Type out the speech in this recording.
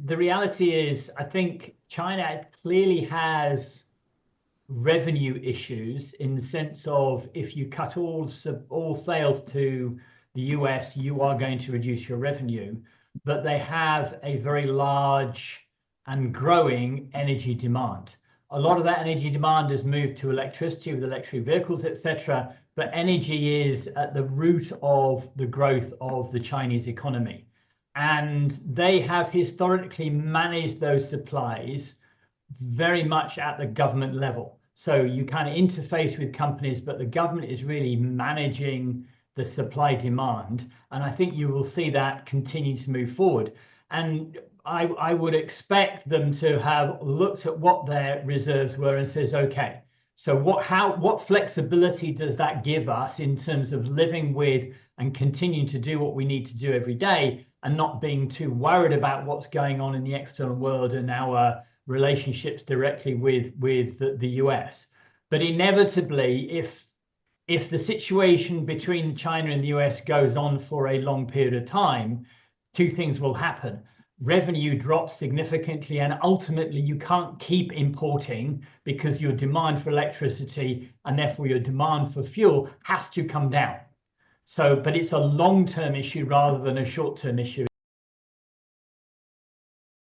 the reality is, I think China clearly has revenue issues in the sense of if you cut all sales to the US, you are going to reduce your revenue. But they have a very large and growing energy demand. A lot of that energy demand has moved to electricity with electric vehicles, etc. But energy is at the root of the growth of the Chinese economy. And they have historically managed those supplies very much at the government level. So you kind of interface with companies, but the government is really managing the supply demand. And I think you will see that continue to move forward. And I would expect them to have looked at what their reserves were and says, okay, so what flexibility does that give us in terms of living with and continuing to do what we need to do every day and not being too worried about what's going on in the external world and our relationships directly with the US. But inevitably, if the situation between China and the US goes on for a long period of time, two things will happen. Revenue drops significantly, and ultimately you can't keep importing because your demand for electricity and therefore your demand for fuel has to come down. So, but it's a long-term issue rather than a short-term issue.